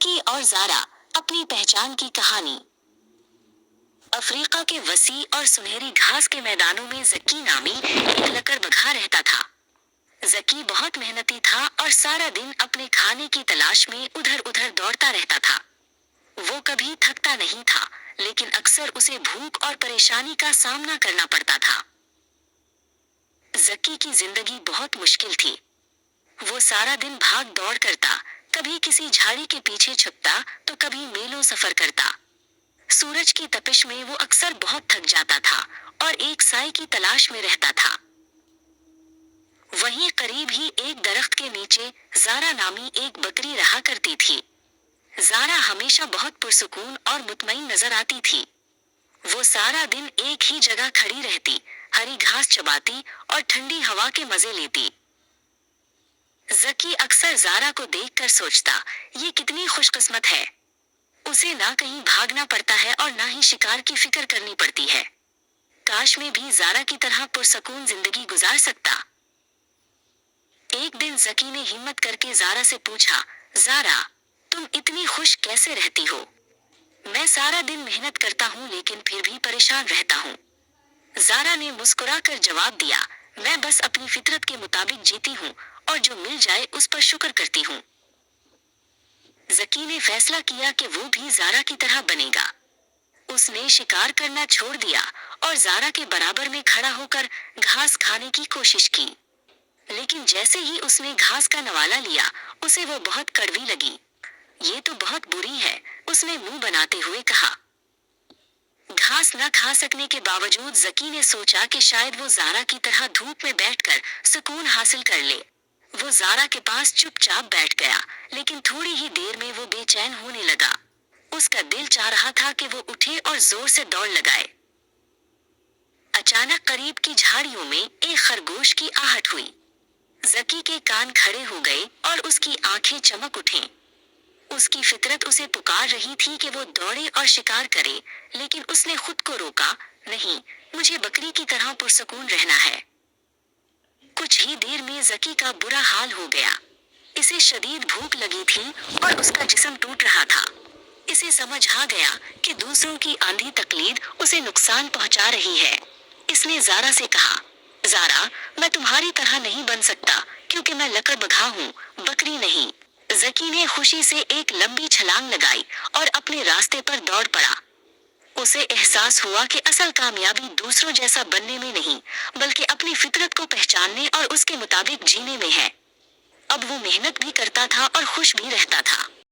زکی اور زارا، اپنی پہچان کی کہانی۔ افریقہ کے وسیع اور سنہری گھاس کے میدانوں میں زکی نامی ایک لکڑ بگھا رہتا تھا۔ زکی بہت محنتی تھا اور سارا دن اپنے کھانے کی تلاش میں ادھر ادھر دوڑتا رہتا تھا۔ وہ کبھی تھکتا نہیں تھا، لیکن اکثر اسے بھوک اور پریشانی کا سامنا کرنا پڑتا تھا۔ زکی کی زندگی بہت مشکل تھی۔ وہ سارا دن بھاگ دوڑ کرتا، کبھی کسی جھاڑی کے پیچھے چھپتا تو کبھی میلوں سفر کرتا۔ سورج کی تپش میں وہ اکثر بہت تھک جاتا تھا اور ایک سائے کی تلاش میں رہتا تھا۔ وہیں قریب ہی ایک درخت کے نیچے زارا نامی ایک بکری رہا کرتی تھی۔ زارا ہمیشہ بہت پرسکون اور مطمئن نظر آتی تھی۔ وہ سارا دن ایک ہی جگہ کھڑی رہتی، ہری گھاس چباتی اور ٹھنڈی ہوا کے مزے لیتی۔ زکی اکثر زارا کو دیکھ کر سوچتا، یہ کتنی خوش قسمت ہے۔ اسے نہ کہیں بھاگنا پڑتا ہے اور نہ ہی شکار کی فکر کرنی پڑتی ہے۔ کاش میں بھی زارا کی طرح پرسکون زندگی گزار سکتا۔ ایک دن زکی نے ہمت کر کے زارا سے پوچھا، زارا، تم اتنی خوش کیسے رہتی ہو؟ میں سارا دن محنت کرتا ہوں لیکن پھر بھی پریشان رہتا ہوں۔ زارا نے مسکرا کر جواب دیا، میں بس اپنی فطرت کے مطابق جیتی ہوں اور جو مل جائے اس پر شکر کرتی ہوں۔ زکی نے فیصلہ کیا کہ وہ بھی زارا کی طرح بنے گا۔ اس نے شکار کرنا چھوڑ دیا اور زارا کے برابر میں کھڑا ہو کر گھاس کھانے کی کوشش کی۔ لیکن جیسے ہی اس نے گھاس کا نوالا لیا، اسے وہ بہت کڑوی لگی۔ یہ تو بہت بری ہے، اس نے منہ بناتے ہوئے کہا۔ گھاس نہ کھا سکنے کے باوجود زکی نے سوچا کہ شاید وہ زارا کی طرح دھوپ میں بیٹھ کر سکون حاصل کر لے۔ وہ زارا کے پاس چپ چاپ بیٹھ گیا، لیکن تھوڑی ہی دیر میں وہ بے چین ہونے لگا۔ اس کا دل چاہ رہا تھا کہ وہ اٹھے اور زور سے دوڑ لگائے۔ اچانک قریب کی جھاڑیوں میں ایک خرگوش کی آہٹ ہوئی۔ زکی کے کان کھڑے ہو گئے اور اس کی آنکھیں چمک اٹھیں۔ اس کی فطرت اسے پکار رہی تھی کہ وہ دوڑے اور شکار کرے، لیکن اس نے خود کو روکا، نہیں، مجھے بکری کی طرح پرسکون رہنا ہے۔ کچھ ہی دیر میں زکی کا برا حال ہو گیا۔ اسے شدید بھوک لگی تھی اور اس کا جسم ٹوٹ رہا تھا۔ اسے سمجھ آ گیا کہ دوسروں کی آندھی تقلید اسے نقصان پہنچا رہی ہے۔ اس نے زارا سے کہا، زارا، میں تمہاری طرح نہیں بن سکتا کیونکہ میں لکڑ بگھا ہوں، بکری نہیں۔ زکی نے خوشی سے ایک لمبی چھلانگ لگائی اور اپنے راستے پر دوڑ پڑا۔ اسے احساس ہوا کہ اصل کامیابی دوسروں جیسا بننے میں نہیں، بلکہ اپنی فطرت کو پہچاننے اور اس کے مطابق جینے میں ہے۔ اب وہ محنت بھی کرتا تھا اور خوش بھی رہتا تھا۔